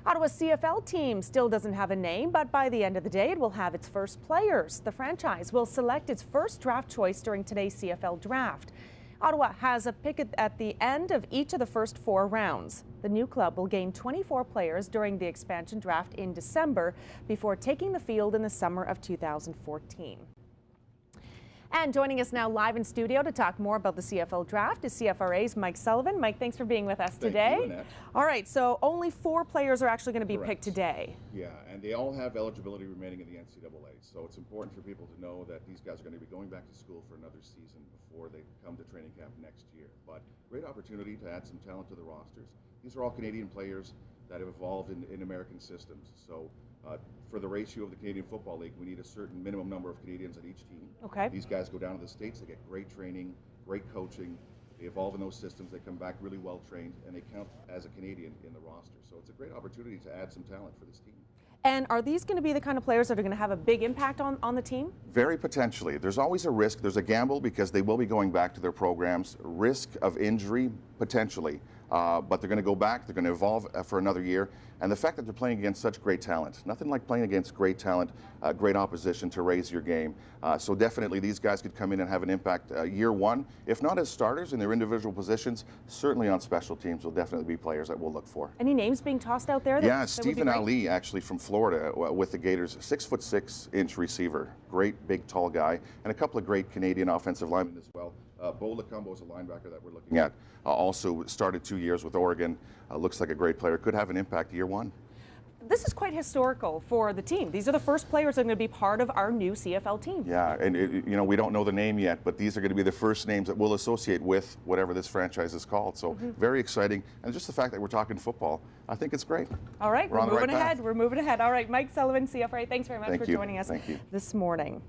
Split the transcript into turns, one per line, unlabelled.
Ottawa's CFL team still doesn't have a name, but by the end of the day, it will have its first players. The franchise will select its first draft choice during today's CFL draft. Ottawa has a pick at the end of each of the first 4 rounds. The new club will gain 24 players during the expansion draft in December before taking the field in the summer of 2014. And joining us now live in studio to talk more about the CFL draft is CFRA's Mike Sullivan. Mike, thanks for being with us today.
Thank you, Annette.
All right, so only 4 players are actually going to be picked today.
Yeah, and they all have eligibility remaining in the NCAA, so it's important for people to know that these guys are going to be going back to school for another season before they come to training camp next year. But great opportunity to add some talent to the rosters. These are all Canadian players that have evolved in American systems. So for the ratio of the Canadian Football League, we need a certain minimum number of Canadians at each team.
Okay.
These guys go down to the States, they get great training, great coaching, they evolve in those systems, they come back really well trained, and they count as a Canadian in the roster. So it's a great opportunity to add some talent for this team.
And are these going to be the kind of players that are going to have a big impact on the team?
Very potentially. There's always a risk. There's a gamble because they will be going back to their programs. Risk of injury, potentially. But they're going to go back. They're going to evolve for another year. And the fact that they're playing against such great talent, nothing like playing against great talent, great opposition to raise your game. So definitely these guys could come in and have an impact year one, if not as starters in their individual positions, certainly on special teams will definitely be players that we'll look for.
Any names being tossed out there?
Yeah, Stephen Ali, actually from Florida with the Gators, 6'6" receiver, great big tall guy, and a couple of great Canadian offensive linemen as well. Bo Lacombo is a linebacker that we're looking at. Also started 2 years with Oregon. Looks like a great player. Could have an impact year one.
This is quite historical for the team. These are the first players that are going to be part of our new CFL team.
Yeah, and you know, we don't know the name yet, but these are going to be the first names that we'll associate with whatever this franchise is called. So very exciting. And just the fact that we're talking football, I think it's great.
All right, we're moving ahead. We're moving ahead. All right, Mike Sullivan, CFRA, thanks very much for joining us this morning.